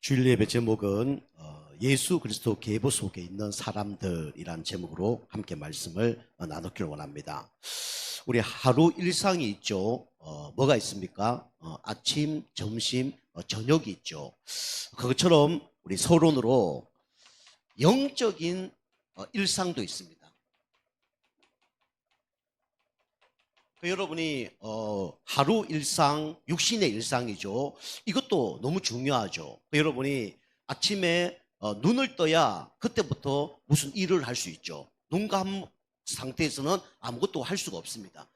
주일 예배 제목은 예수 그리스도 계보 속에 있는 사람들이란 제목으로 함께 말씀을 나누기를 원합니다. 우리 하루 일상이 있죠. 뭐가 있습니까? 아침, 점심, 저녁이 있죠. 그것처럼 우리 서론으로 영적인 일상도 있습니다. 여러분이 하루 일상, 육신의 일상이죠. 이것도 너무 중요하죠. 여러분이 아침에 눈을 떠야 그때부터 무슨 일을 할 수 있죠. 눈 감은 상태에서는 아무것도 할 수가 없습니다.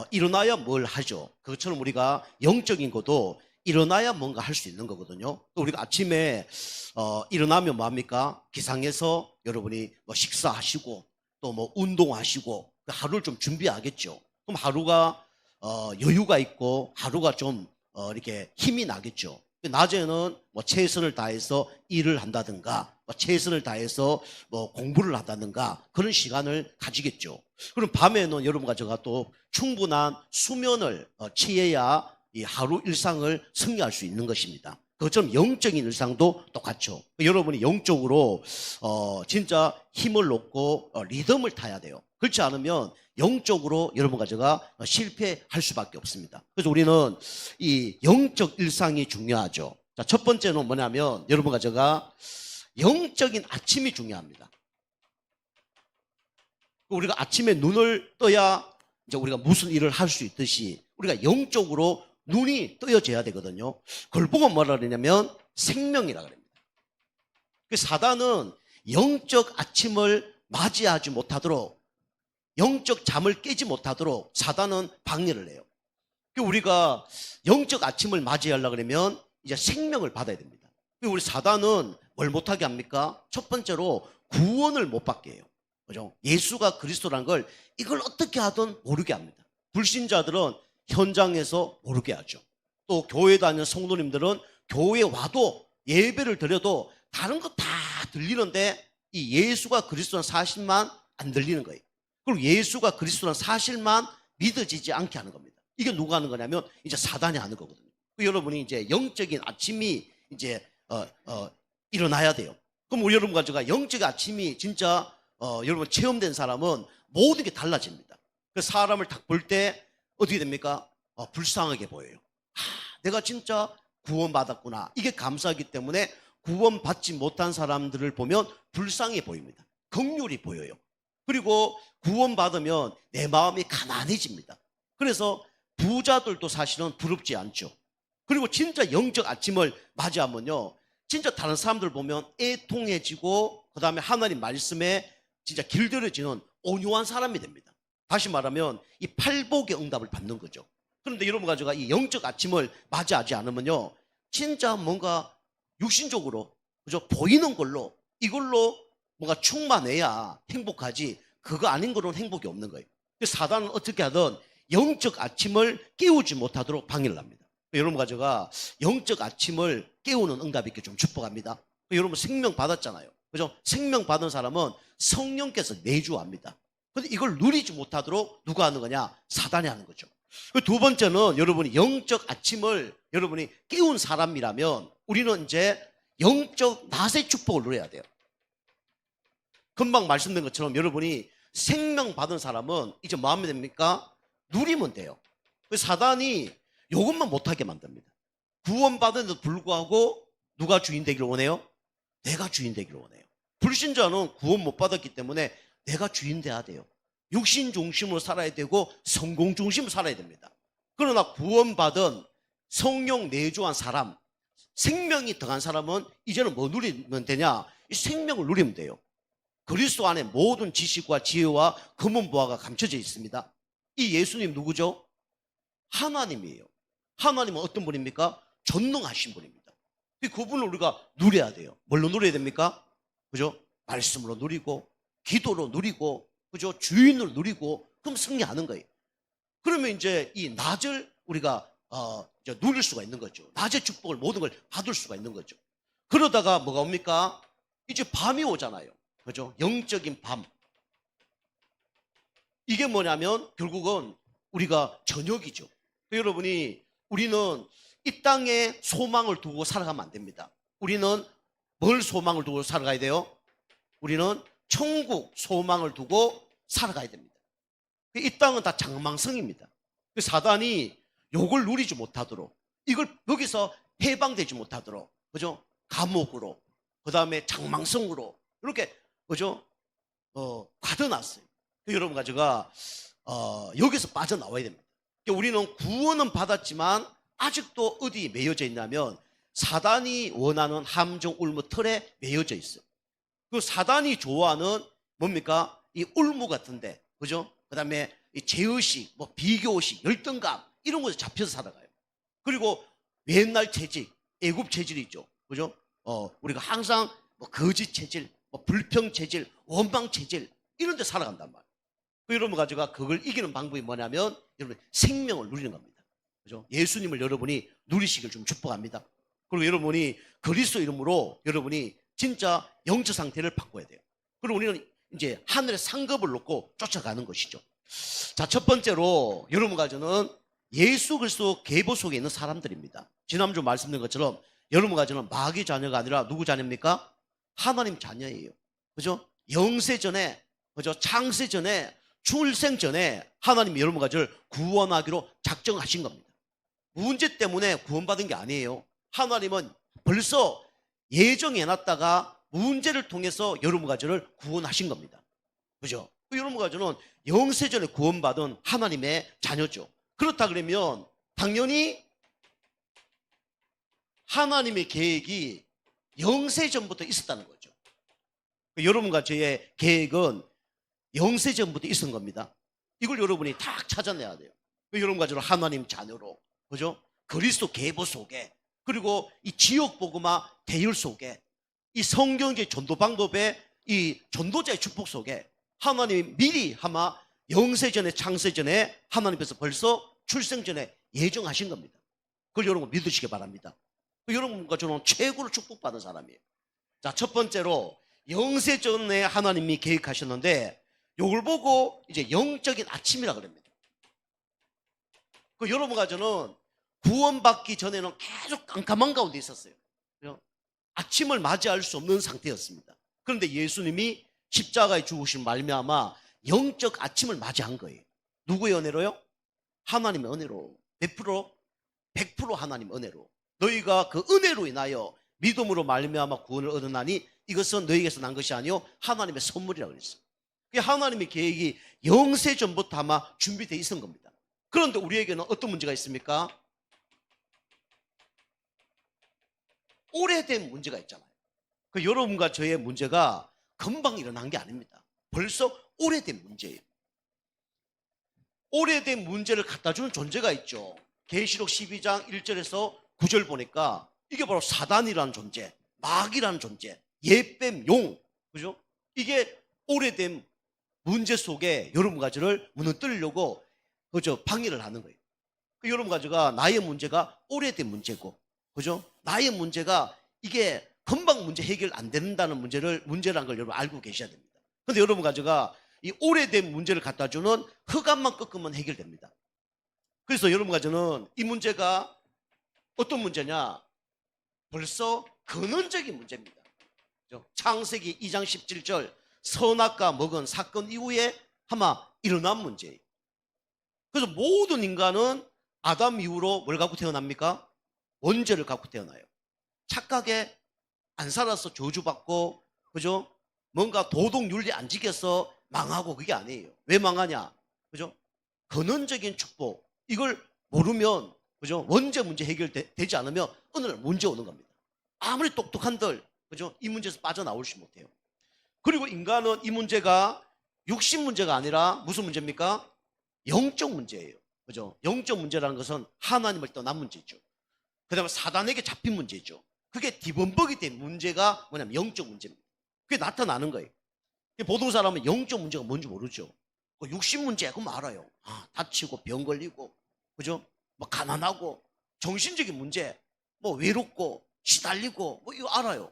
일어나야 뭘 하죠. 그것처럼 우리가 영적인 것도 일어나야 뭔가 할 수 있는 거거든요. 또 우리가 아침에 일어나면 뭐합니까? 기상해서 여러분이 뭐 식사하시고 또 뭐 운동하시고 하루를 좀 준비하겠죠. 그럼 하루가 여유가 있고 하루가 좀 이렇게 힘이 나겠죠. 낮에는 뭐 최선을 다해서 일을 한다든가 뭐 최선을 다해서 뭐 공부를 한다든가 그런 시간을 가지겠죠. 그럼 밤에는 여러분과 제가 또 충분한 수면을 취해야 이 하루 일상을 승리할 수 있는 것입니다. 그것처럼 영적인 일상도 똑같죠. 여러분이 영적으로 진짜 힘을 놓고 리듬을 타야 돼요. 그렇지 않으면 영적으로 여러분과 제가 실패할 수밖에 없습니다. 그래서 우리는 이 영적 일상이 중요하죠. 자, 첫 번째는 뭐냐면 여러분과 제가 영적인 아침이 중요합니다. 우리가 아침에 눈을 떠야 이제 우리가 무슨 일을 할 수 있듯이 우리가 영적으로 눈이 떠여져야 되거든요. 그걸 보고 뭐라 그러냐면 생명이라 그럽니다. 사단은 영적 아침을 맞이하지 못하도록, 영적 잠을 깨지 못하도록 사단은 방해를 해요. 우리가 영적 아침을 맞이하려고 그러면 이제 생명을 받아야 됩니다. 우리 사단은 뭘 못하게 합니까? 첫 번째로 구원을 못 받게 해요. 그죠? 예수가 그리스도라는 걸 이걸 어떻게 하든 모르게 합니다. 불신자들은 현장에서 모르게 하죠. 또 교회 다니는 성도님들은 교회에 와도 예배를 드려도 다른 거 다 들리는데 이 예수가 그리스도라는 사실만 안 들리는 거예요. 그리고 예수가 그리스도라는 사실만 믿어지지 않게 하는 겁니다. 이게 누가 하는 거냐면 이제 사단이 하는 거거든요. 여러분이 이제 영적인 아침이 이제 일어나야 돼요. 그럼 우리 여러분과 제가 영적인 아침이 진짜 여러분 체험된 사람은 모든 게 달라집니다. 그 사람을 딱 볼 때 어떻게 됩니까? 불쌍하게 보여요. 내가 진짜 구원받았구나. 이게 감사하기 때문에 구원받지 못한 사람들을 보면 불쌍해 보입니다. 긍휼이 보여요. 그리고 구원받으면 내 마음이 가난해집니다. 그래서 부자들도 사실은 부럽지 않죠. 그리고 진짜 영적 아침을 맞이하면요, 진짜 다른 사람들 보면 애통해지고 그 다음에 하나님 말씀에 진짜 길들여지는 온유한 사람이 됩니다. 다시 말하면 이 팔복의 응답을 받는 거죠. 그런데 여러분과 제가 이 영적 아침을 맞이하지 않으면요, 진짜 뭔가 육신적으로 그죠? 보이는 걸로 이걸로 뭔가 충만해야 행복하지 그거 아닌 거로는 행복이 없는 거예요. 사단은 어떻게 하든 영적 아침을 깨우지 못하도록 방해를 합니다. 여러분과 제가 영적 아침을 깨우는 응답 있게 좀 축복합니다. 여러분 생명 받았잖아요. 그죠? 생명 받은 사람은 성령께서 내주합니다. 그런데 이걸 누리지 못하도록 누가 하는 거냐? 사단이 하는 거죠. 두 번째는 여러분이 영적 아침을 여러분이 깨운 사람이라면 우리는 이제 영적 낮의 축복을 누려야 돼요. 금방 말씀드린 것처럼 여러분이 생명 받은 사람은 이제 뭐 하면 됩니까? 누리면 돼요. 사단이 이것만 못하게 만듭니다. 구원받은데도 불구하고 누가 주인 되기를 원해요? 내가 주인 되기를 원해요. 불신자는 구원 못 받았기 때문에 내가 주인 돼야 돼요. 육신 중심으로 살아야 되고 성공 중심으로 살아야 됩니다. 그러나 구원받은 성령 내주한 사람, 생명이 더한 사람은 이제는 뭐 누리면 되냐? 이 생명을 누리면 돼요. 그리스도 안에 모든 지식과 지혜와 검은보화가 감춰져 있습니다. 이 예수님 누구죠? 하나님이에요. 하나님은 어떤 분입니까? 전능하신 분입니다. 그분을 우리가 누려야 돼요. 뭘로 누려야 됩니까? 그죠? 말씀으로 누리고 기도로 누리고 그죠? 주인으로 누리고 그럼 승리하는 거예요. 그러면 이제 이 낮을 우리가 이제 누릴 수가 있는 거죠. 낮의 축복을 모든 걸 받을 수가 있는 거죠. 그러다가 뭐가 옵니까? 이제 밤이 오잖아요. 그죠? 영적인 밤. 이게 뭐냐면 결국은 우리가 저녁이죠. 여러분이 우리는 이 땅에 소망을 두고 살아가면 안 됩니다. 우리는 뭘 소망을 두고 살아가야 돼요? 우리는 천국 소망을 두고 살아가야 됩니다. 이 땅은 다 장망성입니다. 사단이 요걸 누리지 못하도록, 이걸 여기서 해방되지 못하도록, 그죠? 감옥으로, 그 다음에 장망성으로 이렇게, 그죠? 가둬놨어요. 여러분과 제가 여기서 빠져나와야 됩니다. 우리는 구원은 받았지만 아직도 어디에 매여져 있냐면 사단이 원하는 함정 울무 틀에 매여져 있어요. 그 사단이 좋아하는 뭡니까? 이 울무 같은데, 그죠? 그 다음에 이 제의식, 뭐 비교의식, 열등감 이런 것에 잡혀서 살아가요. 그리고 옛날 체질, 애굽 체질이 있죠, 그죠? 우리가 항상 뭐 거짓 체질, 뭐 불평 체질, 원망 체질 이런 데 살아간단 말이에요. 여러분 가지고 그걸 이기는 방법이 뭐냐면 여러분 생명을 누리는 겁니다. 그죠? 예수님을 여러분이 누리시길 좀 축복합니다. 그리고 여러분이 그리스도 이름으로 여러분이 진짜 영적 상태를 바꿔야 돼요. 그리고 우리는 이제 하늘의 상급을 놓고 쫓아가는 것이죠. 자, 첫 번째로 여러분 가지고는 예수 그리스도 계보 속에 있는 사람들입니다. 지난주 말씀드린 것처럼 여러분 가지고는 마귀 자녀가 아니라 누구 자녀입니까? 하나님 자녀예요. 그죠? 영세 전에, 그죠? 창세 전에, 출생 전에 하나님이 여러분 가지를 구원하기로 작정하신 겁니다. 문제 때문에 구원받은 게 아니에요. 하나님은 벌써 예정해놨다가 문제를 통해서 여러분 가지를 구원하신 겁니다. 그죠? 여러분 가지는 영세전에 구원받은 하나님의 자녀죠. 그렇다 그러면 당연히 하나님의 계획이 영세전부터 있었다는 거죠. 여러분과 저의 계획은 영세전부터 있었던 겁니다. 이걸 여러분이 다 찾아내야 돼요. 여러분과 저는 하나님 자녀로, 그죠? 그리스도 계보 속에, 그리고 이 지역복음화 대열 속에, 이 성경적 전도 방법의 이 전도자의 축복 속에 하나님이 미리 아마 영세전에 창세전에 하나님께서 벌써 출생전에 예정하신 겁니다. 그걸 여러분 믿으시기 바랍니다. 여러분과 저는 최고로 축복받은 사람이에요. 자, 첫 번째로 영세전에 하나님이 계획하셨는데 이걸 보고 이제 영적인 아침이라 그럽니다. 여러분과 저는 구원받기 전에는 계속 깜깜한 가운데 있었어요. 아침을 맞이할 수 없는 상태였습니다. 그런데 예수님이 십자가에 죽으신 말미암아 영적 아침을 맞이한 거예요. 누구의 은혜로요? 하나님의 은혜로. 몇 프로? 100% 하나님 은혜로. 너희가 그 은혜로 인하여 믿음으로 말미암아 구원을 얻으나니 이것은 너희에게서 난 것이 아니요 하나님의 선물이라고 그랬어요. 하나님의 계획이 영세전부터 아마 준비되어 있었던 겁니다. 그런데 우리에게는 어떤 문제가 있습니까? 오래된 문제가 있잖아요. 여러분과 저의 문제가 금방 일어난 게 아닙니다. 벌써 오래된 문제예요. 오래된 문제를 갖다 주는 존재가 있죠. 계시록 12장 1절에서 9절 보니까 이게 바로 사단이라는 존재, 마귀라는 존재, 옛뱀, 용, 그죠? 이게 오래된 문제 속에 여러분 가지를 무너뜨리려고 그죠? 방해를 하는 거예요. 여러분 가지가 나의 문제가 오래된 문제고, 그죠? 나의 문제가 이게 금방 문제 해결 안 된다는 문제라는 걸 여러분 알고 계셔야 됩니다. 그런데 여러분 가지가 이 오래된 문제를 갖다 주는 흑암만 꺾으면 해결됩니다. 그래서 여러분 가지는 이 문제가 어떤 문제냐? 벌써 근원적인 문제입니다. 창세기 2장 17절 선악과 먹은 사건 이후에 아마 일어난 문제예요. 그래서 모든 인간은 아담 이후로 뭘 갖고 태어납니까? 원죄를 갖고 태어나요. 착하게 안 살아서 저주받고, 그죠? 뭔가 도덕윤리 안 지켜서 망하고 그게 아니에요. 왜 망하냐? 그죠? 근원적인 축복, 이걸 모르면, 그죠? 원죄 문제 해결되지 않으면 어느 날 문제 오는 겁니다. 아무리 똑똑한들, 그죠? 이 문제에서 빠져나올지 못해요. 그리고 인간은 이 문제가 육신 문제가 아니라 무슨 문제입니까? 영적 문제예요. 그죠? 영적 문제라는 것은 하나님을 떠난 문제죠. 그 다음에 사단에게 잡힌 문제죠. 그게 디범벅이 된 문제가 뭐냐면 영적 문제입니다. 그게 나타나는 거예요. 보통 사람은 영적 문제가 뭔지 모르죠. 육신 문제, 그럼 알아요. 다치고 병 걸리고, 그죠? 뭐 가난하고, 정신적인 문제, 뭐 외롭고, 시달리고, 뭐 이거 알아요.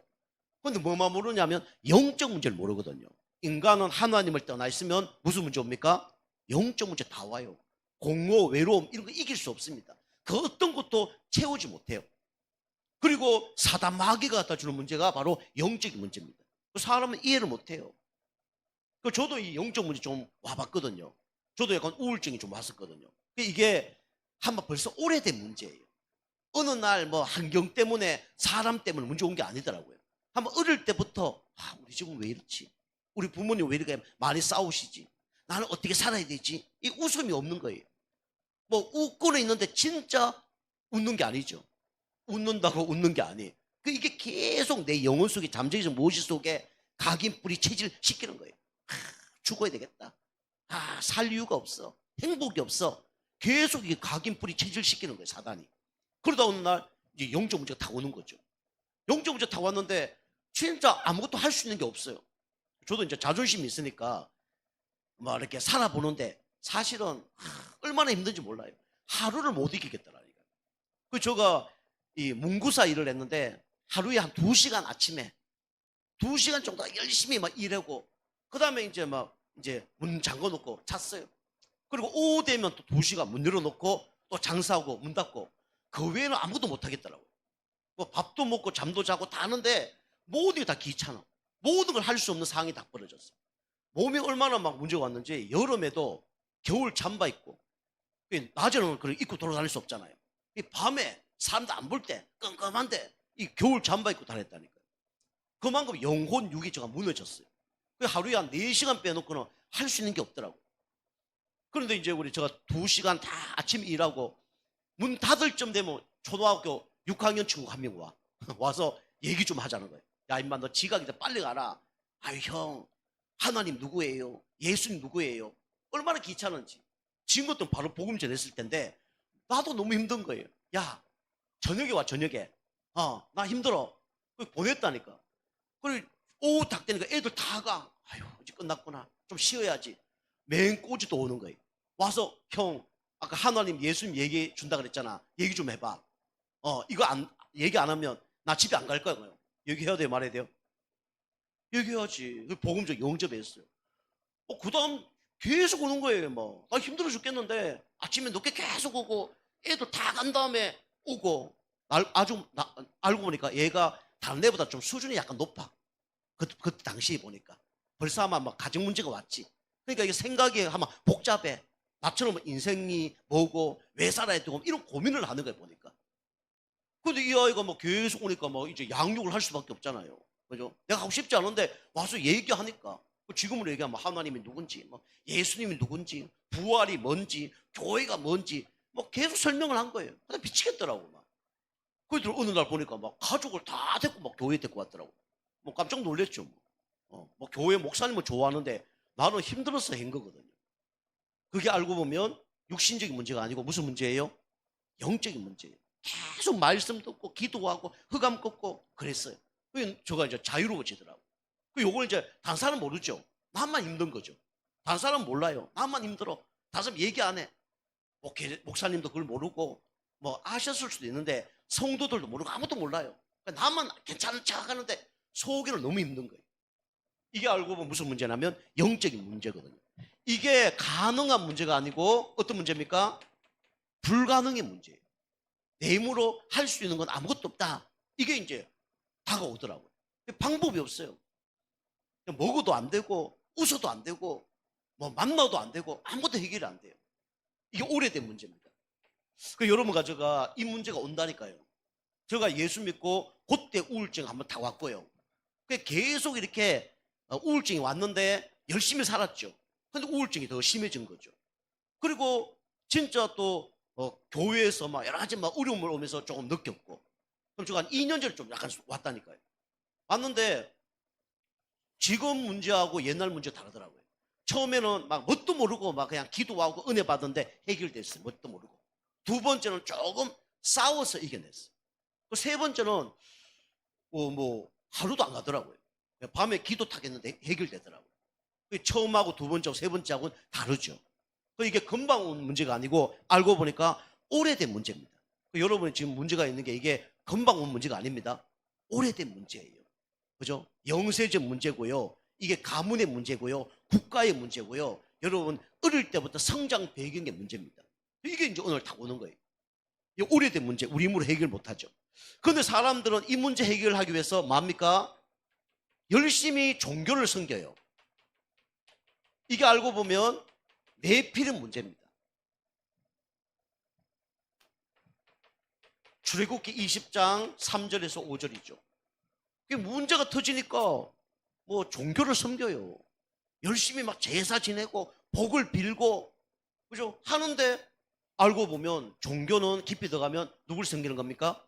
그런데 뭐만 모르냐면 영적 문제를 모르거든요. 인간은 하나님을 떠나 있으면 무슨 문제 옵니까? 영적 문제 다 와요. 공허, 외로움 이런 거 이길 수 없습니다. 그 어떤 것도 채우지 못해요. 그리고 사단 마귀가 갖다 주는 문제가 바로 영적인 문제입니다. 사람은 이해를 못해요. 저도 이 영적 문제 좀 와봤거든요. 저도 약간 우울증이 좀 왔었거든요. 이게 한번 벌써 오래된 문제예요. 어느 날 뭐 환경 때문에 사람 때문에 문제 온 게 아니더라고요. 한번 어릴 때부터 우리 집은 왜 이렇지? 우리 부모님 왜 이렇게 많이 싸우시지? 나는 어떻게 살아야 되지? 이 웃음이 없는 거예요. 뭐 웃고는 있는데 진짜 웃는 게 아니죠. 웃는다고 웃는 게 아니에요. 이게 계속 내 영혼 속에 잠재해서 무엇이 속에 각인뿌리 체질 시키는 거예요. 죽어야 되겠다. 살 이유가 없어. 행복이 없어. 계속 이게 각인뿌리 체질 시키는 거예요, 사단이. 그러다 어느 날 이제 영적 문제가 다 오는 거죠. 영적 문제가 다 왔는데 진짜 아무것도 할 수 있는 게 없어요. 저도 이제 자존심이 있으니까 막 이렇게 살아보는데 사실은 얼마나 힘든지 몰라요. 하루를 못 이기겠더라니까. 제가 이 문구사 일을 했는데 하루에 한 2시간 아침에 2시간 정도 열심히 막 일하고 그다음에 이제 막 이제 문 잠궈 놓고 잤어요. 그리고 오후 되면 또 2시간 문 열어 놓고 또 장사하고 문 닫고 그 외에는 아무것도 못 하겠더라고요. 뭐 밥도 먹고 잠도 자고 다 하는데 모든 게 다 귀찮아. 모든 걸 할 수 없는 상황이 다 벌어졌어요. 몸이 얼마나 막 문제가 왔는지 여름에도 겨울 잠바 입고 낮에는 그걸 입고 돌아다닐 수 없잖아요. 밤에 사람도 안 볼 때 깜깜한데 이 겨울 잠바 입고 다녔다니까요. 그만큼 영혼 유기체가 무너졌어요. 하루에 한 4시간 빼놓고는 할 수 있는 게 없더라고요. 그런데 이제 제가 2시간 다 아침 일하고 문 닫을 쯤 되면 초등학교 6학년 친구가 한 명 와. 와서 얘기 좀 하자는 거예요. 야, 임마, 너 지각이다. 빨리 가라. 아유, 형. 하나님 누구예요? 예수님 누구예요? 얼마나 귀찮은지. 지금 것도 바로 복음 전했을 텐데, 나도 너무 힘든 거예요. 야, 저녁에 와, 저녁에. 나 힘들어. 보냈다니까. 그리고 오후 딱 되니까 애들 다 가. 아유, 이제 끝났구나. 좀 쉬어야지. 맨 꼬지 또 오는 거예요. 와서, 형, 아까 하나님 예수님 얘기해 준다 그랬잖아. 얘기 좀 해봐. 이거 얘기 안 하면 나 집에 안 갈 거야. 얘기해야 돼요? 말해야 돼요? 얘기해야지. 복음적 영접에 했어요. 그 다음 계속 오는 거예요. 뭐. 나 힘들어 죽겠는데 아침에 늦게 계속 오고 애들 다 간 다음에 오고 알고 보니까 얘가 다른 애보다 좀 수준이 약간 높아. 그 당시에 보니까. 벌써 아마 막 가정 문제가 왔지. 그러니까 이게 생각이 아마 복잡해. 나처럼 인생이 뭐고 왜 살아야 되고 이런 고민을 하는 거예요, 보니까. 근데 이 아이가 뭐 계속 오니까 뭐 이제 양육을 할 수밖에 없잖아요. 그죠? 내가 하고 싶지 않은데 와서 얘기하니까. 지금으로 얘기하면 하나님이 누군지, 뭐 예수님이 누군지, 부활이 뭔지, 교회가 뭔지, 뭐 계속 설명을 한 거예요. 근데 미치겠더라고, 막. 그들 어느 날 보니까 막 가족을 다 데리고 막 교회에 데리고 왔더라고. 뭐 깜짝 놀랬죠, 뭐. 뭐 교회 목사님을 좋아하는데 나는 힘들어서 한 거거든요. 그게 알고 보면 육신적인 문제가 아니고 무슨 문제예요? 영적인 문제예요. 계속 말씀 듣고 기도하고 흑암 꺾고 그랬어요. 저가 이제 자유로워지더라고. 요걸 이제 다른 사람은 모르죠. 나만 힘든 거죠. 다른 사람은 몰라요. 나만 힘들어. 다른 사람 얘기 안 해. 목사님도 그걸 모르고 뭐 아셨을 수도 있는데 성도들도 모르고 아무도 몰라요. 나만 괜찮은 척 하는데 속에는 너무 힘든 거예요. 이게 알고 보면 무슨 문제냐면 영적인 문제거든요. 이게 가능한 문제가 아니고 어떤 문제입니까? 불가능의 문제예요. 내 힘으로 할 수 있는 건 아무것도 없다. 이게 이제 다가오더라고요. 방법이 없어요. 먹어도 안 되고 웃어도 안 되고 뭐 만나도 안 되고 아무것도 해결이 안 돼요. 이게 오래된 문제입니다. 여러분과 제가 이 문제가 온다니까요. 제가 예수 믿고 그때 우울증 한번 다 왔고요. 계속 이렇게 우울증이 왔는데 열심히 살았죠. 근데 우울증이 더 심해진 거죠. 그리고 진짜 또 교회에서 막 여러 가지 막 어려움을 오면서 조금 느꼈고, 그럼 제가 한 2년 전에 좀 약간 왔다니까요. 왔는데 지금 문제하고 옛날 문제 다르더라고요. 처음에는 막 뭣도 모르고 막 그냥 기도하고 은혜 받은데 해결됐어요. 뭣도 모르고. 두 번째는 조금 싸워서 이겨냈어요. 세 번째는 뭐 하루도 안 가더라고요. 밤에 기도 타겠는데 해결되더라고요. 처음하고 두 번째하고 세 번째하고는 다르죠. 이게 금방 온 문제가 아니고 알고 보니까 오래된 문제입니다. 여러분이 지금 문제가 있는 게 이게 금방 온 문제가 아닙니다. 오래된 문제예요. 그죠? 영세적 문제고요. 이게 가문의 문제고요. 국가의 문제고요. 여러분 어릴 때부터 성장 배경의 문제입니다. 이게 이제 오늘 다 오는 거예요. 이 오래된 문제 우리 힘으로 해결 못하죠. 그런데 사람들은 이 문제 해결하기 위해서 뭡니까? 열심히 종교를 섬겨요. 이게 알고 보면 내필의 문제입니다. 출애굽기 20장 3절에서 5절이죠. 이게 문제가 터지니까 뭐 종교를 섬겨요. 열심히 막 제사 지내고 복을 빌고 그죠? 하는데 알고 보면 종교는 깊이 들어가면 누굴 섬기는 겁니까?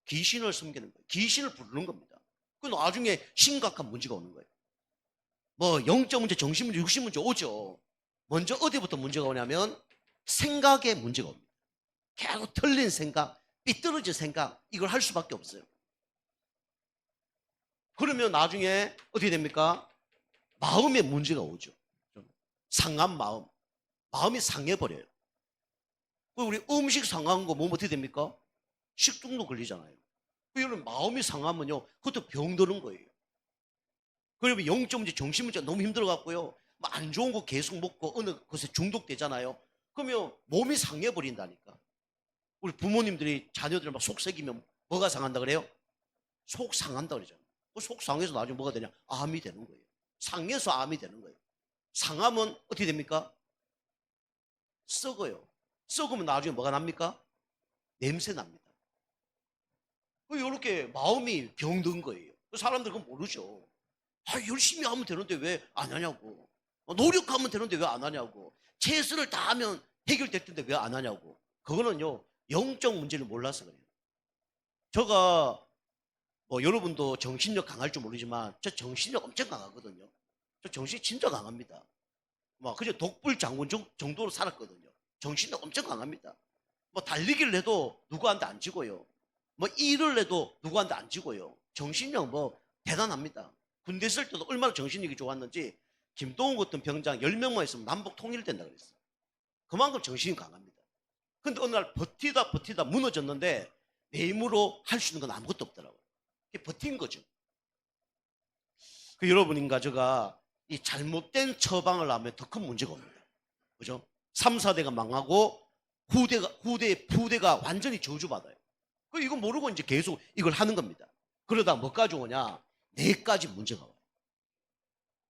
귀신을 섬기는 거예요. 귀신을 부르는 겁니다. 그 나중에 심각한 문제가 오는 거예요. 뭐 영적 문제, 정신 문제, 육신 문제 오죠. 먼저 어디부터 문제가 오냐면 생각에 문제가 옵니다. 계속 틀린 생각, 삐뚤어진 생각, 이걸 할 수밖에 없어요. 그러면 나중에 어떻게 됩니까? 마음에 문제가 오죠. 상한 마음, 마음이 상해버려요. 우리 음식 상한 거 보면 어떻게 됩니까? 식중독 걸리잖아요. 여러분 마음이 상하면요, 그것도 병드는 거예요. 그러면 영적 문제, 정신 문제 너무 힘들어갖고요, 안 좋은 거 계속 먹고 어느 것에 중독되잖아요. 그러면 몸이 상해버린다니까. 우리 부모님들이 자녀들 막 속 썩이면 뭐가 상한다 그래요? 속 상한다 그러잖아요. 속 상해서 나중에 뭐가 되냐? 암이 되는 거예요. 상해서 암이 되는 거예요. 상하면 어떻게 됩니까? 썩어요. 썩으면 나중에 뭐가 납니까? 냄새 납니다. 이렇게 마음이 병든 거예요. 사람들은 그건 모르죠. 열심히 하면 되는데 왜 안 하냐고. 노력하면 되는데 왜 안 하냐고. 최선을 다하면 해결될 텐데 왜 안 하냐고. 그거는요, 영적 문제를 몰라서 그래요. 제가 뭐 여러분도 정신력 강할 줄 모르지만 저 정신력 엄청 강하거든요. 저 정신 진짜 강합니다. 막 그저 독불 장군 정도로 살았거든요. 정신력 엄청 강합니다. 뭐 달리기를 해도 누구한테 안 지고요. 뭐 일을 해도 누구한테 안 지고요. 정신력 뭐 대단합니다. 군대 있을 때도 얼마나 정신력이 좋았는지 김동훈 같은 병장 10명만 있으면 남북 통일된다 그랬어요. 그만큼 정신이 강합니다. 근데 어느 날 버티다 무너졌는데 내 힘으로 할 수 있는 건 아무것도 없더라고요. 버틴 거죠. 여러분인가 제가 이 잘못된 처방을 하면 더 큰 문제가 옵니다. 그죠? 3, 4대가 망하고 후대가 완전히 저주받아요. 이거 모르고 이제 계속 이걸 하는 겁니다. 그러다 뭐까지 오냐? 4가지 문제가 와요.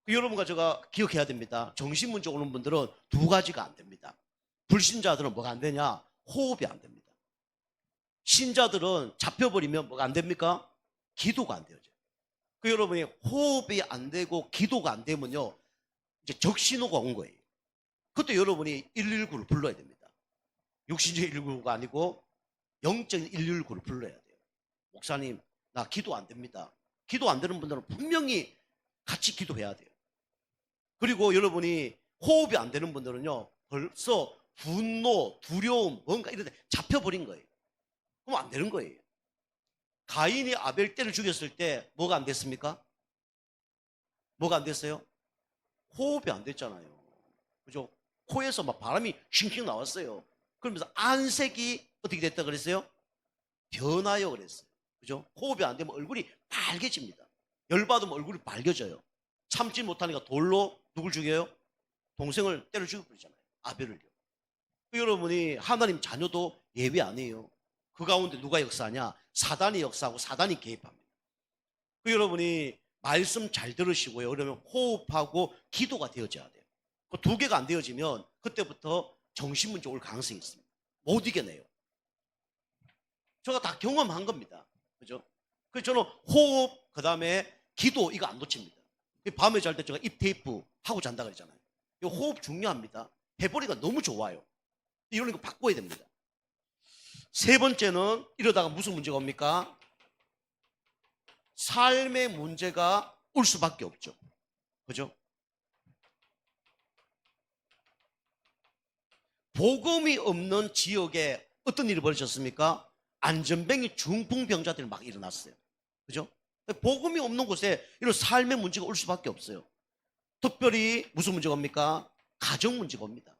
여러분과 제가 기억해야 됩니다. 정신 문제 오는 분들은 2가지가 안 됩니다. 불신자들은 뭐가 안 되냐? 호흡이 안 됩니다. 신자들은 잡혀버리면 뭐가 안 됩니까? 기도가 안 되어져요. 여러분이 호흡이 안 되고 기도가 안 되면요, 이제 적신호가 온 거예요. 그때 여러분이 119를 불러야 됩니다. 육신적인 119가 아니고 영적인 119를 불러야 돼요. 목사님, 나 기도 안 됩니다. 기도 안 되는 분들은 분명히 같이 기도해야 돼요. 그리고 여러분이 호흡이 안 되는 분들은요, 벌써 분노, 두려움, 뭔가 이런 데 잡혀버린 거예요. 그럼 안 되는 거예요. 가인이 아벨 떼를 죽였을 때 뭐가 안 됐습니까? 뭐가 안 됐어요? 호흡이 안 됐잖아요. 그죠? 코에서 막 바람이 싱싱 나왔어요. 그러면서 안색이 어떻게 됐다 그랬어요? 변하여 그랬어요. 그죠? 호흡이 안 되면 얼굴이 빨개집니다. 열받으면 얼굴이 빨개져요. 참지 못하니까 돌로 누굴 죽여요? 동생을 때려 죽여버리잖아요. 아벨을요. 여러분이 하나님 자녀도 예외 아니에요. 그 가운데 누가 역사하냐? 사단이 역사하고 사단이 개입합니다. 여러분이 말씀 잘 들으시고요. 그러면 호흡하고 기도가 되어져야 돼요. 그 2개가 안 되어지면 그때부터 정신문제 올 가능성이 있습니다. 못 이겨내요. 제가 다 경험한 겁니다. 그죠? 그래서 저는 호흡, 그 다음에 기도, 이거 안 놓칩니다. 밤에 잘 때 제가 입 테이프 하고 잔다 그랬잖아요. 이 호흡 중요합니다. 해보니까 너무 좋아요. 이런 거 바꿔야 됩니다. 3번째는 이러다가 무슨 문제가 옵니까? 삶의 문제가 올 수밖에 없죠. 그죠? 복음이 없는 지역에 어떤 일이 벌어졌습니까? 안전병이 중풍병자들이 막 일어났어요. 그죠? 복음이 없는 곳에 이런 삶의 문제가 올 수밖에 없어요. 특별히 무슨 문제가 옵니까? 가정 문제가 옵니다.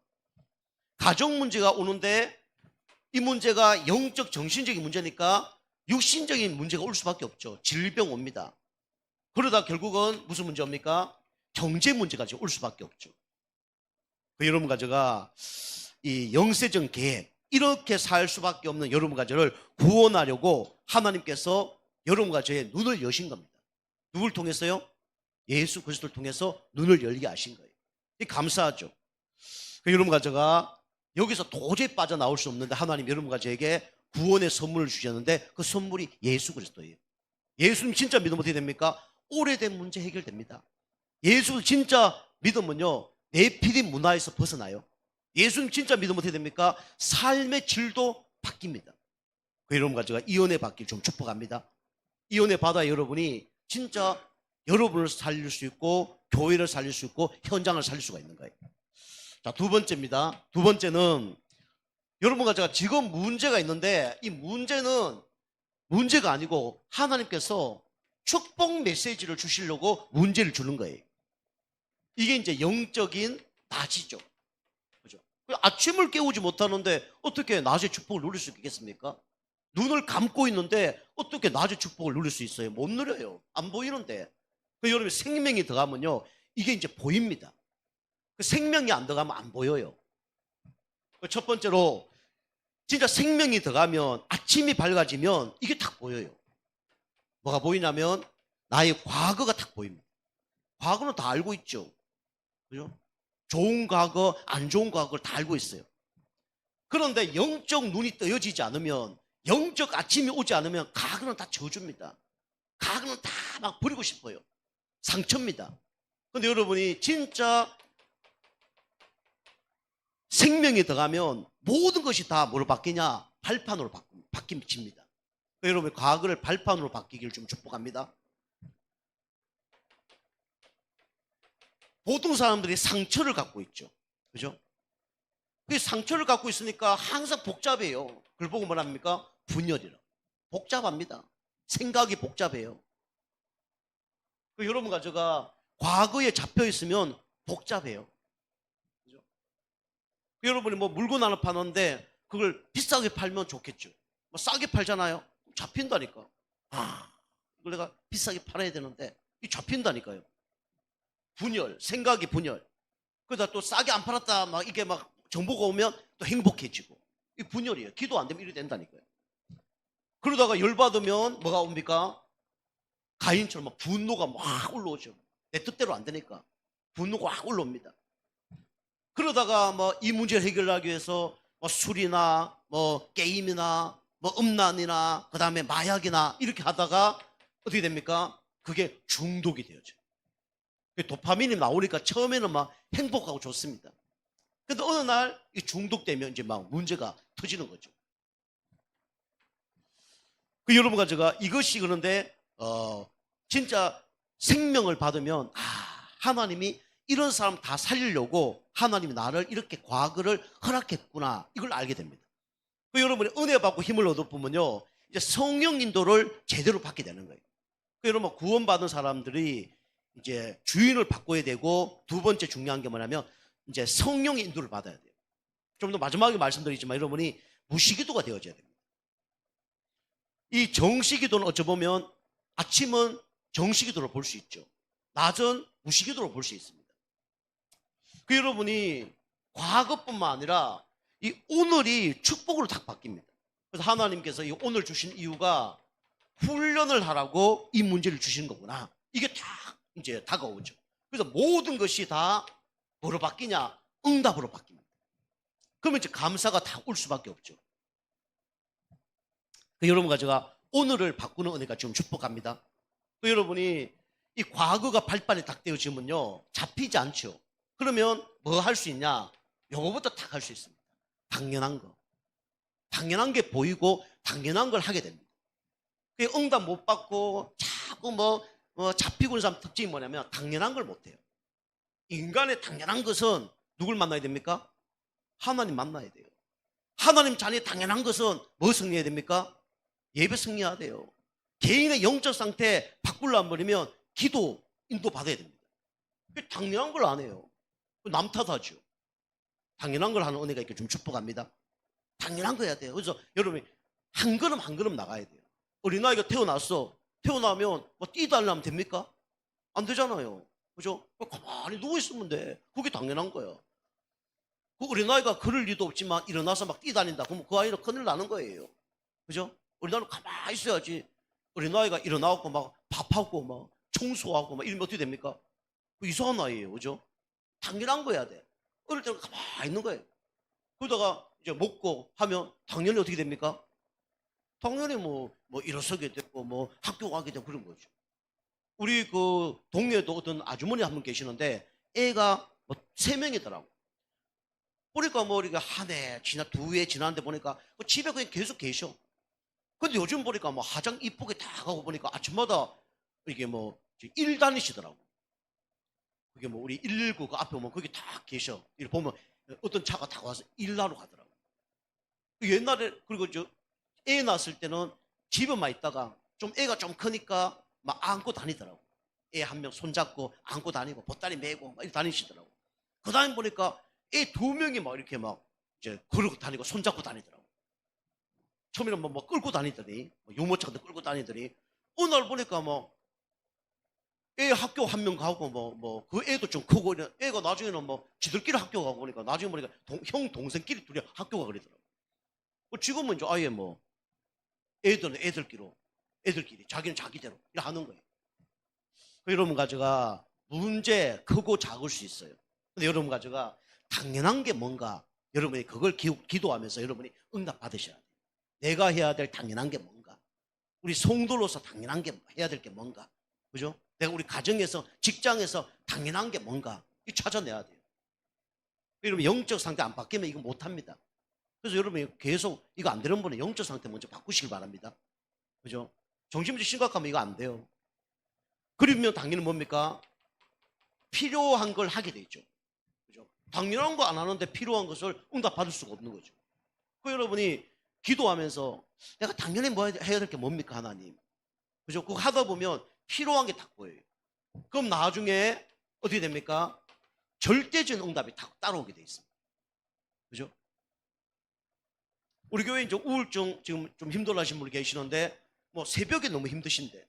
가정 문제가 오는데 이 문제가 영적 정신적인 문제니까 육신적인 문제가 올 수밖에 없죠. 질병 옵니다. 그러다 결국은 무슨 문제 옵니까? 경제 문제까지 올 수밖에 없죠. 여러분과 제가 이 영세적 계획, 이렇게 살 수밖에 없는 여러분과 저를 구원하려고 하나님께서 여러분과 저의 눈을 여신 겁니다. 누굴 통해서요? 예수 그리스도를 통해서 눈을 열게 하신 거예요. 감사하죠. 여러분과 제가 여기서 도저히 빠져나올 수 없는데 하나님 여러분과 저에게 구원의 선물을 주셨는데 그 선물이 예수 그리스도예요. 예수님 진짜 믿으면 어떻게 됩니까? 오래된 문제 해결됩니다. 예수 진짜 믿으면요, 네피림 문화에서 벗어나요. 예수님 진짜 믿으면 어떻게 됩니까? 삶의 질도 바뀝니다. 여러분과 제가 이 은혜 받길 좀 축복합니다. 이 은혜 받아 여러분이 진짜 여러분을 살릴 수 있고 교회를 살릴 수 있고 현장을 살릴 수가 있는 거예요. 자, 두 번째입니다. 두 번째는 여러분과 제가 지금 문제가 있는데 이 문제는 문제가 아니고 하나님께서 축복 메시지를 주시려고 문제를 주는 거예요. 이게 이제 영적인 낮이죠. 그죠? 아침을 깨우지 못하는데 어떻게 낮에 축복을 누릴 수 있겠습니까? 눈을 감고 있는데 어떻게 낮에 축복을 누릴 수 있어요? 못 누려요. 안 보이는데. 여러분 생명이 들어가면요, 이게 이제 보입니다. 생명이 안 들어가면 안 보여요. 첫 번째로 진짜 생명이 들어가면 아침이 밝아지면 이게 딱 보여요. 뭐가 보이냐면 나의 과거가 딱 보입니다. 과거는 다 알고 있죠. 그죠? 좋은 과거, 안 좋은 과거를 다 알고 있어요. 그런데 영적 눈이 떠여지지 않으면, 영적 아침이 오지 않으면 과거는 다 저주입니다. 과거는 다 막 버리고 싶어요. 상처입니다. 그런데 여러분이 진짜 생명이 들어가면 모든 것이 다 뭐로 바뀌냐? 발판으로 바뀝니다. 여러분 과거를 발판으로 바뀌기를 좀 축복합니다. 보통 사람들이 상처를 갖고 있죠. 그죠? 그 상처를 갖고 있으니까 항상 복잡해요. 그걸 보고 뭐랍니까? 분열이라. 복잡합니다. 생각이 복잡해요. 여러분과 제가 과거에 잡혀 있으면 복잡해요. 그죠? 여러분이 뭐 물건 하나 파는데 그걸 비싸게 팔면 좋겠죠. 뭐 싸게 팔잖아요. 잡힌다니까. 이걸 내가 비싸게 팔아야 되는데 이 잡힌다니까요. 분열, 생각이 분열. 그러다 또 싸게 안 팔았다 막 이게 막 정보가 오면 또 행복해지고. 이 분열이에요. 기도 안 되면 이래 된다니까요. 그러다가 열받으면 뭐가 옵니까? 가인처럼 막 분노가 막 올라오죠. 내 뜻대로 안 되니까 분노가 확 올라옵니다. 그러다가 뭐 이 문제를 해결하기 위해서 뭐 술이나 뭐 게임이나 뭐 음란이나 그 다음에 마약이나 이렇게 하다가 어떻게 됩니까? 그게 중독이 되어져요. 도파민이 나오니까 처음에는 막 행복하고 좋습니다. 근데 어느 날 중독되면 이제 막 문제가 터지는 거죠. 여러분과 제가 이것이 그런데 진짜 생명을 받으면 하나님이 이런 사람 다 살리려고 하나님이 나를 이렇게 과거를 허락했구나 이걸 알게 됩니다. 여러분이 은혜 받고 힘을 얻어보면요 이제 성령 인도를 제대로 받게 되는 거예요. 여러분 구원받은 사람들이 이제 주인을 바꿔야 되고 두 번째 중요한 게 뭐냐면 이제 성령의 인도를 받아야 돼요. 좀 더 마지막에 말씀드리지만 여러분이 무시기도가 되어져야 됩니다. 이 정시기도는 어쩌보면 아침은 정시기도로 볼 수 있죠. 낮은 무시기도로 볼 수 있습니다. 여러분이 과거뿐만 아니라 이 오늘이 축복으로 딱 바뀝니다. 그래서 하나님께서 이 오늘 주신 이유가 훈련을 하라고 이 문제를 주신 거구나. 이게 딱 이제 다가오죠. 그래서 모든 것이 다 뭐로 바뀌냐? 응답으로 바뀝니다. 그러면 이제 감사가 다 올 수밖에 없죠. 여러분과 제가 오늘을 바꾸는 은혜가 좀 축복합니다. 여러분이 이 과거가 발판이 딱 되어지면요 잡히지 않죠. 그러면 뭐 할 수 있냐? 요거부터 딱 할 수 있습니다. 당연한 거. 당연한 게 보이고 당연한 걸 하게 됩니다. 응답 못 받고 자꾸 뭐 잡히고 있는 사람 특징이 뭐냐면 당연한 걸 못해요. 인간의 당연한 것은 누굴 만나야 됩니까? 하나님 만나야 돼요. 하나님 자녀의 당연한 것은 뭐 승리해야 됩니까? 예배 승리해야 돼요. 개인의 영적 상태 바꾸려 안 버리면 기도 인도 받아야 됩니다. 당연한 걸 안 해요. 남 탓하죠. 당연한 걸 하는 은혜가 있게 좀 축복합니다. 당연한 거 해야 돼요. 그래서 여러분이 한 걸음 한 걸음 나가야 돼요. 어린아이가 태어났어. 태어나면 뭐 뛰달라면 됩니까? 안 되잖아요. 그죠? 가만히 누워있으면 돼. 그게 당연한 거야. 그 어린아이가 그럴 리도 없지만 일어나서 막 뛰다닌다. 그러면 그 아이는 큰일 나는 거예요. 그죠? 어린아이는 가만히 있어야지. 어린아이가 일어나고 막 밥하고 막 청소하고 막 이러면 어떻게 됩니까? 그 이상한 아이예요. 그죠? 당연한 거야 돼. 어릴 때는 가만히 있는 거예요. 그러다가 이제 먹고 하면 당연히 어떻게 됩니까? 당연히 뭐 일어서게 되고 뭐 학교 가게 되고 그런 거죠. 우리 그 동네에도 어떤 아주머니 한 분 계시는데 애가 뭐 3명이더라고. 보니까 뭐 우리가 한 해 지나 2해 지났는데 보니까 그 집에 그냥 계속 계셔. 근데 요즘 보니까 뭐 화장 이쁘게 다 하고 보니까 아침마다 이게 뭐 일 다니시더라고. 그게 뭐 우리 119 그 앞에 오면 거기 다 계셔. 이렇게 보면 어떤 차가 다 와서 일하러 가더라고. 옛날에 그리고 저 애 낳았을 때는 집에만 있다가 좀 애가 좀 크니까 막 안고 다니더라고. 애 한 명 손잡고 안고 다니고 보따리 메고 막 이렇게 다니시더라고. 그 다음에 보니까 애 2명이 막 이렇게 막 이제 걸고 다니고 손잡고 다니더라고. 처음에는 뭐 끌고 다니더니 유모차 같은 거 끌고 다니더니 어느 날 보니까 뭐 애 학교 한 명 가고 그 애도 좀 크고 애가 나중에는 뭐 지들끼리 학교 가고 보니까 나중에 보니까 형 동생끼리 둘이 학교가 그러더라고. 지금은 이제 아예 뭐 애들은 애들끼리 자기는 자기대로 이렇게 하는 거예요. 여러분 가져가 문제 크고 작을 수 있어요. 근데 여러분 가져가 당연한 게 뭔가 여러분이 그걸 기도하면서 여러분이 응답 받으셔야 돼요. 내가 해야 될 당연한 게 뭔가, 우리 성도로서 당연한 게 해야 될 게 뭔가, 그죠? 내가 우리 가정에서 직장에서 당연한 게 뭔가 이 찾아내야 돼요. 여러분 영적 상태 안 바뀌면 이거 못합니다. 그래서 여러분이 계속 이거 안 되는 분은 영적 상태 먼저 바꾸시길 바랍니다. 그죠? 정신문제 심각하면 이거 안 돼요. 그러면 당연히 뭡니까? 필요한 걸 하게 되죠. 그죠? 당연한 거 안 하는데 필요한 것을 응답 받을 수가 없는 거죠. 그 여러분이 기도하면서 내가 당연히 뭐 해야 될 게 뭡니까 하나님? 그죠? 그거 하다 보면 필요한 게 딱 보여요. 그럼 나중에 어떻게 됩니까? 절대적인 응답이 딱 따라오게 돼 있습니다. 그죠? 우리 교회 이제 우울증 지금 좀 힘들어하시는 분이 계시는데 뭐 새벽에 너무 힘드신데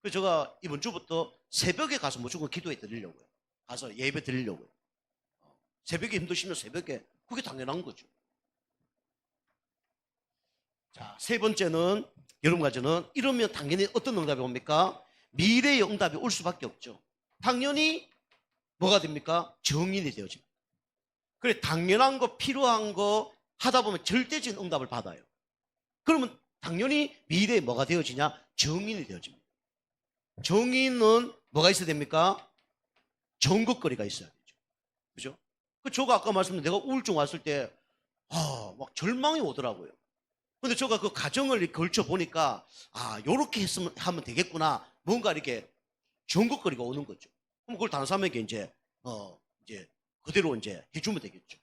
그래서 제가 이번 주부터 새벽에 가서 무조건 기도해 드리려고요. 가서 예배 드리려고요. 새벽에 힘드시면 새벽에 그게 당연한 거죠. 자, 세 번째는 여러분 가지는 이러면 당연히 어떤 응답이 옵니까? 미래의 응답이 올 수밖에 없죠. 당연히 뭐가 됩니까? 정인이 되어집니다. 그래 당연한 거 필요한 거 하다 보면 절대적인 응답을 받아요. 그러면 당연히 미래에 뭐가 되어지냐? 정인이 되어집니다. 정인은 뭐가 있어야 됩니까? 정극거리가 있어야 되죠. 그죠? 저가 아까 말씀드린 내가 우울증 왔을 때, 막 절망이 오더라고요. 근데 제가 그 가정을 걸쳐 보니까, 요렇게 하면 되겠구나. 뭔가 이렇게 정극거리가 오는 거죠. 그럼 그걸 다른 사람에게 이제 그대로 이제 해주면 되겠죠.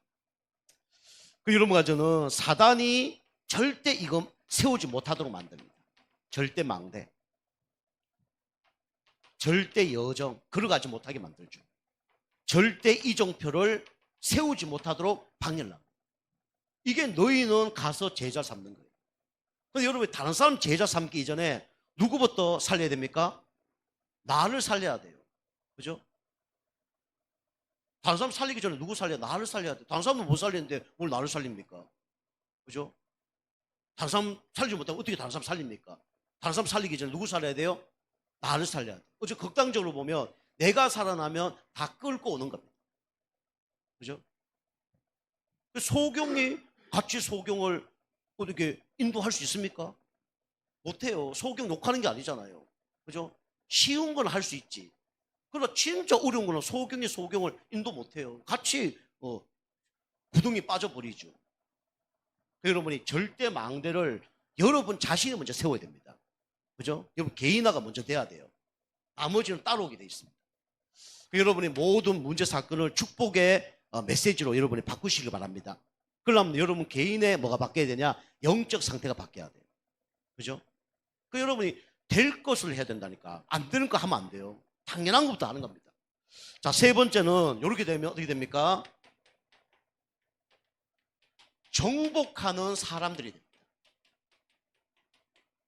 그 여러분 가정은 사단이 절대 이거 세우지 못하도록 만듭니다. 절대 망대, 절대 여정, 걸어가지 못하게 만들죠. 절대 이정표를 세우지 못하도록 방해합니다. 이게 너희는 가서 제자 삼는 거예요. 근데 여러분 다른 사람 제자 삼기 이전에 누구부터 살려야 됩니까? 나를 살려야 돼요. 그죠? 다른 사람 살리기 전에 누구 살려야 돼? 나를 살려야 돼. 다른 사람은 못 살리는데 뭘 나를 살립니까? 그죠? 다른 사람 살리지 못하면 어떻게 다른 사람 살립니까? 다른 사람 살리기 전에 누구 살려야 돼요? 나를 살려야 돼. 어째 극단적으로 보면 내가 살아나면 다 끌고 오는 겁니다. 그죠? 소경이 같이 소경을 어떻게 인도할 수 있습니까? 못해요. 소경 욕하는 게 아니잖아요. 그죠? 쉬운 건 할 수 있지. 그러나 진짜 어려운 거는 소경이 소경을 인도 못해요. 같이 구덩이 빠져버리죠. 여러분이 절대 망대를 여러분 자신이 먼저 세워야 됩니다. 그죠? 여러분 개인화가 먼저 돼야 돼요. 나머지는 따라오게 돼 있습니다. 여러분이 모든 문제 사건을 축복의 메시지로 여러분이 바꾸시길 바랍니다. 그러려면 여러분 개인의 뭐가 바뀌어야 되냐? 영적 상태가 바뀌어야 돼요. 그죠? 여러분이 될 것을 해야 된다니까. 안 되는 거 하면 안 돼요. 당연한 것부터 하는 겁니다. 자, 세 번째는 이렇게 되면 어떻게 됩니까? 정복하는 사람들이 됩니다.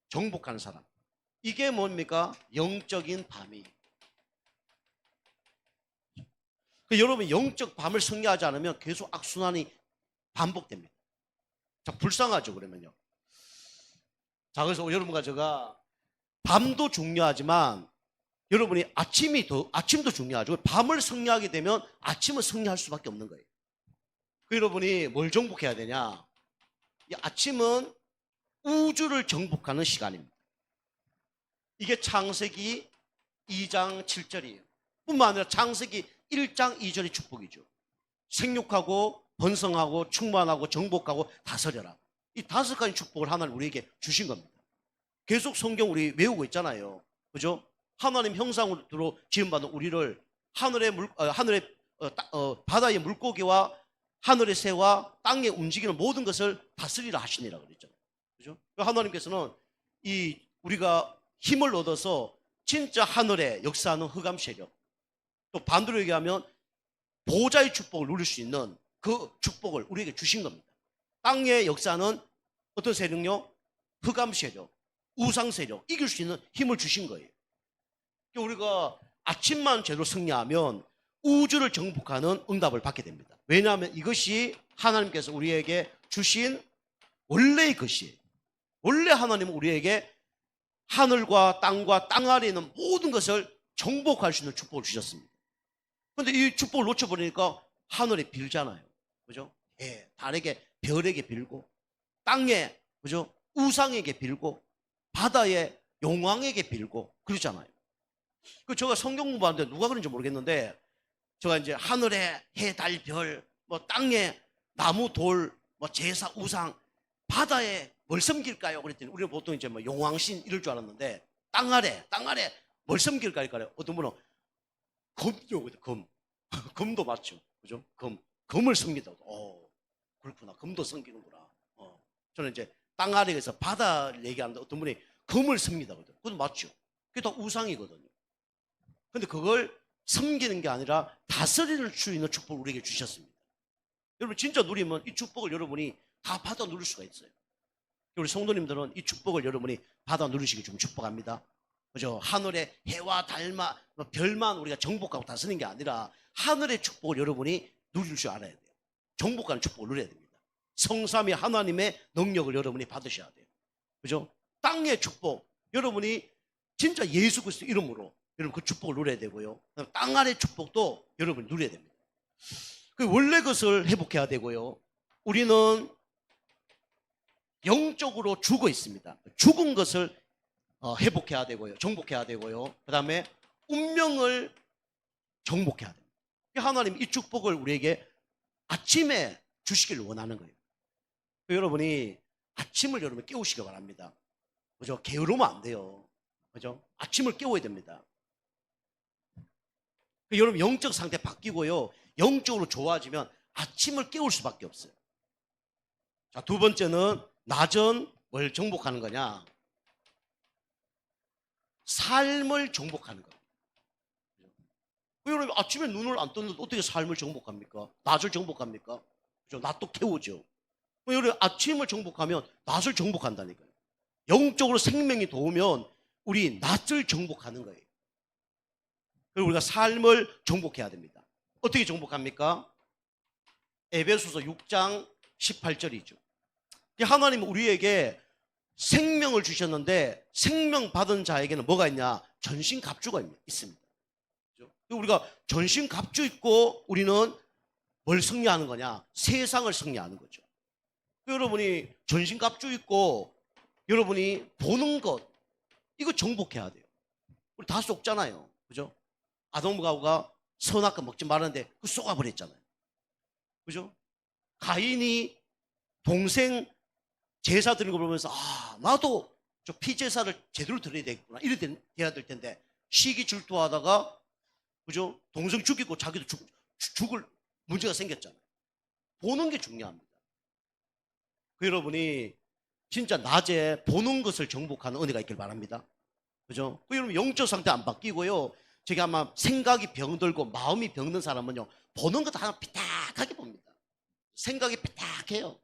정복하는 사람. 이게 뭡니까? 영적인 밤이. 여러분 영적 밤을 승리하지 않으면 계속 악순환이 반복됩니다. 자, 불쌍하죠, 그러면요. 자, 그래서 여러분과 제가 밤도 중요하지만 여러분이 아침도 중요하죠. 밤을 승리하게 되면 아침을 승리할 수밖에 없는 거예요. 여러분이 뭘 정복해야 되냐? 이 아침은 우주를 정복하는 시간입니다. 이게 창세기 2장 7절이에요. 뿐만 아니라 창세기 1장 2절의 축복이죠. 생육하고 번성하고 충만하고 정복하고 다스려라. 이 5가지 축복을 하나님 우리에게 주신 겁니다. 계속 성경 우리 외우고 있잖아요. 그죠? 하나님 형상으로 지음받은 우리를 바다의 물고기와 하늘의 새와 땅에 움직이는 모든 것을 다스리라 하시니라 그랬잖아요. 그죠? 하나님께서는 우리가 힘을 얻어서 진짜 하늘에 역사하는 흑암 세력, 또 반대로 얘기하면 보호자의 축복을 누릴 수 있는 그 축복을 우리에게 주신 겁니다. 땅의 역사는 어떤 세력요? 흑암 세력, 우상 세력, 이길 수 있는 힘을 주신 거예요. 우리가 아침만 제대로 승리하면 우주를 정복하는 응답을 받게 됩니다. 왜냐하면 이것이 하나님께서 우리에게 주신 원래의 것이에요. 원래 하나님은 우리에게 하늘과 땅과 땅 아래에 있는 모든 것을 정복할 수 있는 축복을 주셨습니다. 그런데 이 축복을 놓쳐버리니까 하늘에 빌잖아요. 그죠? 예, 달에게, 별에게 빌고, 땅에, 그죠? 우상에게 빌고, 바다에 용왕에게 빌고, 그러잖아요. 제가 성경 공부하는데 누가 그런지 모르겠는데, 제가 이제 하늘에 해, 달, 별, 땅에 나무, 돌, 제사, 우상, 바다에 뭘 섬길까요? 그랬더니 우리는 보통 이제 용왕신 이럴 줄 알았는데, 땅 아래 뭘 섬길까요? 어떤 분은 금요, 금. 금도 맞죠. 그죠? 금을 섬기다. 그렇구나. 금도 섬기는구나. 저는 이제 땅 아래에서 바다를 얘기하는데 어떤 분이 금을 섬기다. 그건 맞죠. 그게 다 우상이거든요. 근데 그걸 섬기는 게 아니라 다스리는 수 있는 축복을 우리에게 주셨습니다. 여러분 진짜 누리면 이 축복을 여러분이 다 받아 누릴 수가 있어요. 우리 성도님들은 이 축복을 여러분이 받아 누리시기 좀 축복합니다. 그죠? 하늘의 해와 달만, 별만 우리가 정복하고 다스리는 게 아니라 하늘의 축복을 여러분이 누릴 줄 알아야 돼요. 정복하는 축복을 누려야 됩니다. 성삼위 하나님의 능력을 여러분이 받으셔야 돼요. 그죠? 땅의 축복, 여러분이 진짜 예수 그리스도 이름으로 여러분 그 축복을 누려야 되고요. 땅 아래 축복도 여러분이 누려야 됩니다. 원래 것을 회복해야 되고요. 우리는 영적으로 죽어 있습니다. 죽은 것을 회복해야 되고요. 정복해야 되고요. 그 다음에 운명을 정복해야 됩니다. 하나님 이 축복을 우리에게 아침에 주시기를 원하는 거예요. 여러분이 아침을 여러분 깨우시기 바랍니다. 그죠? 게으르면 안 돼요. 그죠? 아침을 깨워야 됩니다. 여러분 영적 상태 바뀌고요. 영적으로 좋아지면 아침을 깨울 수밖에 없어요. 자, 두 번째는 낮은 뭘 정복하는 거냐? 삶을 정복하는 거예요. 여러분 아침에 눈을 안 떴는데 어떻게 삶을 정복합니까? 낮을 정복합니까? 그죠? 낮도 깨우죠. 여러분 아침을 정복하면 낮을 정복한다니까요. 영적으로 생명이 돋으면 우리 낮을 정복하는 거예요. 그리고 우리가 삶을 정복해야 됩니다. 어떻게 정복합니까? 에베소서 6장 18절이죠. 하나님은 우리에게 생명을 주셨는데 생명 받은 자에게는 뭐가 있냐? 전신갑주가 있습니다. 우리가 전신갑주 있고 우리는 뭘 승리하는 거냐? 세상을 승리하는 거죠. 여러분이 전신갑주 있고 여러분이 보는 것 이거 정복해야 돼요. 우리 다 속잖아요. 그죠? 아동가우가 선악과 먹지 말았는데 그 쏘아버렸잖아요. 그죠? 가인이 동생 제사 드리는 걸 보면서 나도 저 피제사를 제대로 드려야 되겠구나 이래 돼야 될 텐데 시기 질투하다가 그죠? 동생 죽이고 자기도 죽을 문제가 생겼잖아요. 보는 게 중요합니다. 여러분이 진짜 낮에 보는 것을 정복하는 은혜가 있길 바랍니다. 그죠? 여러분 영적 상태 안 바뀌고요. 제가 아마 생각이 병들고 마음이 병든 사람은요 보는 것도 하나 삐딱하게 봅니다. 생각이 삐딱해요.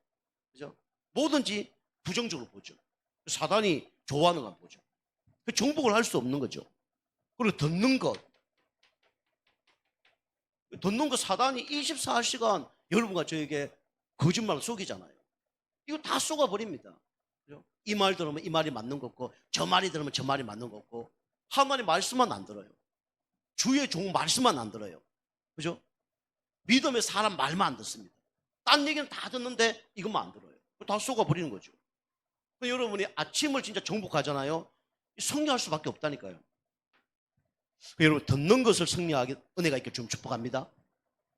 그죠? 뭐든지 부정적으로 보죠. 사단이 좋아하는 건 보죠. 정복을 할 수 없는 거죠. 그리고 듣는 것 듣는 거 사단이 24시간 여러분과 저에게 거짓말을 속이잖아요. 이거 다 속아버립니다. 이 말 들으면 이 말이 맞는 거고, 저 말이 들으면 저 말이 맞는 거고, 하나님 말씀만 안 들어요. 주의 종 말씀만 안 들어요. 그죠? 믿음의 사람 말만 안 듣습니다. 딴 얘기는 다 듣는데 이것만 안 들어요. 다 속아버리는 거죠. 여러분이 아침을 진짜 정복하잖아요. 승리할 수밖에 없다니까요. 여러분, 듣는 것을 승리하게 은혜가 있게 좀 축복합니다.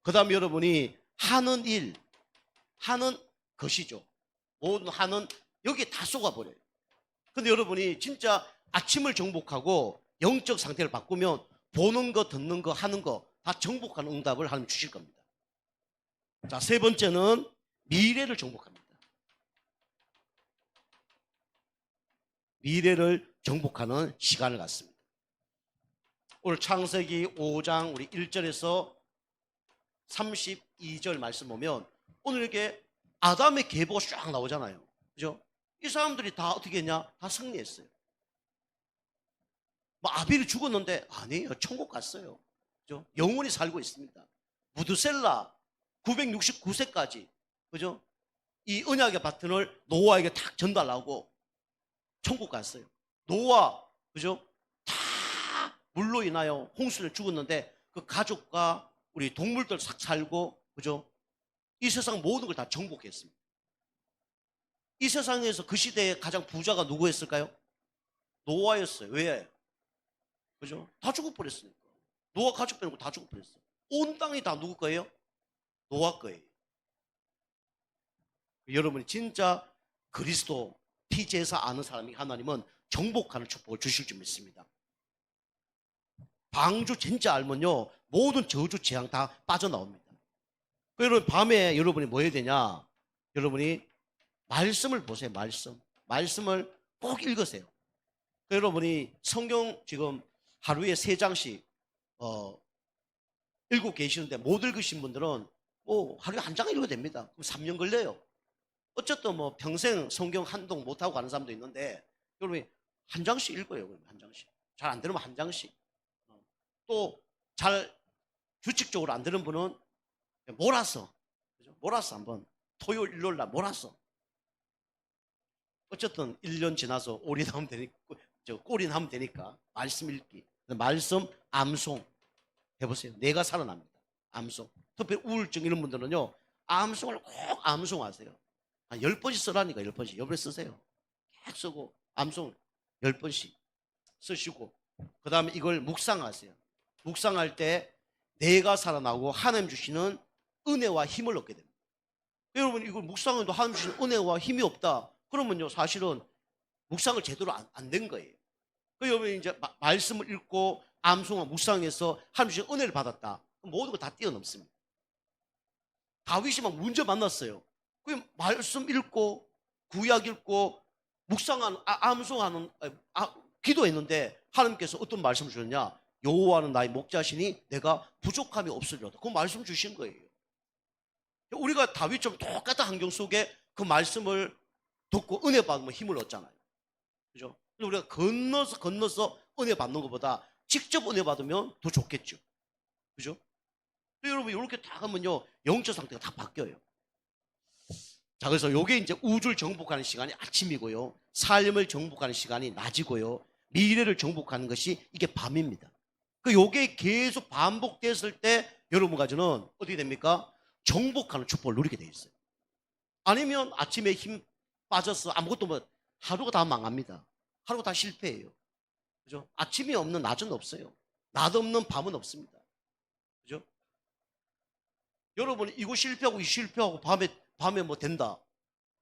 그 다음에 여러분이 하는 일, 하는 것이죠. 모든 하는, 여기에 다 속아버려요. 근데 여러분이 진짜 아침을 정복하고 영적 상태를 바꾸면 보는 거, 듣는 거, 하는 거 다 정복하는 응답을 하나님 주실 겁니다. 자, 세 번째는 미래를 정복합니다. 미래를 정복하는 시간을 갖습니다. 오늘 창세기 5장 우리 1절에서 32절 말씀 보면 오늘 이렇게 아담의 계보가 쫙 나오잖아요. 그죠? 이 사람들이 다 어떻게 했냐? 다 승리했어요. 뭐 아벨이 죽었는데 아니에요. 천국 갔어요. 그죠? 영원히 살고 있습니다. 무드셀라 969세까지 그죠? 이 언약의 바튼을 노아에게 탁 전달하고 천국 갔어요. 노아 그죠? 다 물로 인하여 홍수를 죽었는데 그 가족과 우리 동물들 싹 살고 그죠? 이 세상 모든 걸 다 정복했습니다. 이 세상에서 그 시대에 가장 부자가 누구였을까요? 노아였어요. 왜? 그죠? 다 죽어버렸으니까. 노아 가족 빼고 다 죽어버렸어요. 온 땅이 다 누구 거예요? 노아 거예요. 여러분이 진짜 그리스도 피제사 아는 사람이 하나님은 정복하는 축복을 주실 줄 믿습니다. 방주 진짜 알면요 모든 저주 재앙 다 빠져나옵니다. 여러분 밤에 여러분이 뭐 해야 되냐? 여러분이 말씀을 보세요. 말씀을 꼭 읽으세요. 여러분이 성경 지금 하루에 3장씩 읽고 계시는데 못 읽으신 분들은 하루에 한 장 읽어도 됩니다. 그럼 3년 걸려요. 어쨌든 뭐 평생 성경 한동 못하고 가는 사람도 있는데 여러분이 한 장씩 읽어요. 한 장씩. 잘 안 들으면 한 장씩. 또 잘 규칙적으로 안 되는 분은 몰아서 한번 토요일 일요일 날 몰아서 어쨌든 1년 지나서 올인하면 되니까 꼴인하면 되니까 말씀 읽기 말씀 암송 해보세요. 내가 살아납니다. 암송. 특히 우울증 이런 분들은요 암송을 꼭 암송하세요. 한 10번씩 쓰라니까 10번씩 옆에 쓰세요. 계속 쓰고 암송 10번씩 쓰시고 그 다음에 이걸 묵상하세요. 묵상할 때 내가 살아나고 하나님 주시는 은혜와 힘을 얻게 됩니다. 여러분 이걸 묵상해도 하나님 주시는 은혜와 힘이 없다 그러면요 사실은 묵상을 제대로 안 된 거예요. 여러분 이제 말씀을 읽고 암송과 묵상해서 하나님 주시는 은혜를 받았다. 모든 거 다 뛰어넘습니다. 다윗이 막 문제 만났어요. 그 말씀 읽고 구약 읽고 묵상하는 암송하는 기도했는데 하나님께서 어떤 말씀을 주셨냐? 여호와는 나의 목자시니 내가 부족함이 없으리로다. 그 말씀 주신 거예요. 우리가 다윗처럼 똑같은 환경 속에 그 말씀을 듣고 은혜 받으면 힘을 얻잖아요. 그죠? 우리가 건너서 은혜 받는 것보다 직접 은혜 받으면 더 좋겠죠. 그죠? 여러분 이렇게 다 하면요 영적 상태가 다 바뀌어요. 자, 그래서 요게 이제 우주를 정복하는 시간이 아침이고요. 삶을 정복하는 시간이 낮이고요. 미래를 정복하는 것이 이게 밤입니다. 요게 계속 반복됐을 때 여러분 가지는 어떻게 됩니까? 정복하는 축복을 누리게 돼 있어요. 아니면 아침에 힘 빠져서 아무것도 뭐 하루가 다 망합니다. 하루가 다 실패해요. 그죠? 아침이 없는 낮은 없어요. 낮 없는 밤은 없습니다. 그죠? 여러분 이거 실패하고 이 실패하고 밤에 뭐 된다.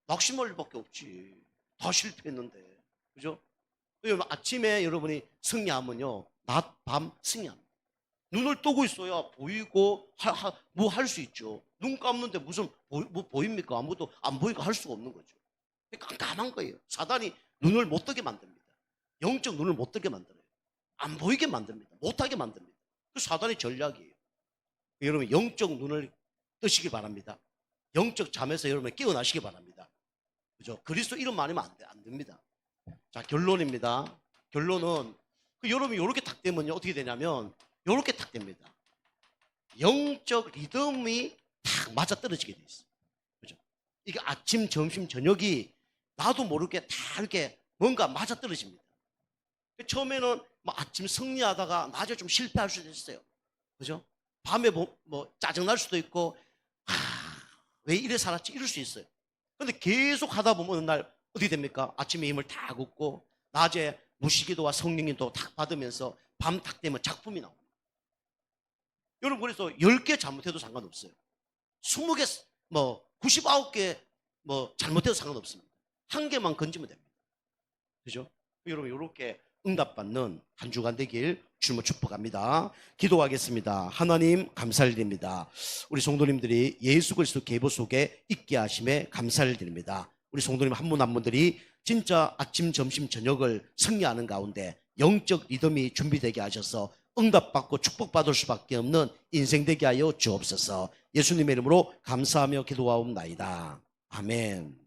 낙심할 일밖에 없지. 다 실패했는데. 그죠? 여러분 아침에 여러분이 승리하면요. 낮, 밤 승리합니다. 눈을 뜨고 있어야 보이고 뭐 할 수 있죠. 눈 감는데 무슨 뭐 보입니까? 아무것도 안 보이고 할 수가 없는 거죠. 깜깜한 거예요. 사단이 눈을 못 뜨게 만듭니다. 영적 눈을 못 뜨게 만들어요. 안 보이게 만듭니다. 못하게 만듭니다. 그 사단의 전략이에요. 여러분 영적 눈을 뜨시기 바랍니다. 영적 잠에서 여러분 깨어나시기 바랍니다. 그죠? 그리스도 이름 아니면 안 됩니다. 자, 결론입니다. 결론은 여러분이 이렇게 탁 되면요 어떻게 되냐면 이렇게 탁 됩니다. 영적 리듬이 딱 맞아 떨어지게 돼 있어요. 그죠? 이게 아침, 점심, 저녁이 나도 모르게 다 이렇게 뭔가 맞아 떨어집니다. 처음에는 뭐 아침 승리하다가 낮에 좀 실패할 수도 있어요. 그죠? 밤에 뭐 짜증날 수도 있고, 왜 이래 살았지? 이럴 수 있어요. 근데 계속 하다 보면 어느 날 어떻게 됩니까? 아침에 힘을 다 얻고, 낮에 무시기도와 성령님도 탁 받으면서 밤 탁 되면 작품이 나옵니다. 여러분, 그래서 10개 잘못해도 상관없어요. 20개, 99개 잘못해도 상관없습니다. 한 개만 건지면 됩니다. 그죠? 여러분, 이렇게 응답받는 한 주간 되길 주님을 축복합니다. 기도하겠습니다. 하나님 감사를 드립니다. 우리 성도님들이 예수 그리스도 계보 속에 있게 하심에 감사를 드립니다. 우리 성도님 한 분 한 분들이 진짜 아침, 점심, 저녁을 승리하는 가운데 영적 리듬이 준비되게 하셔서 응답받고 축복받을 수밖에 없는 인생 되게 하여 주옵소서. 예수님의 이름으로 감사하며 기도하옵나이다. 아멘.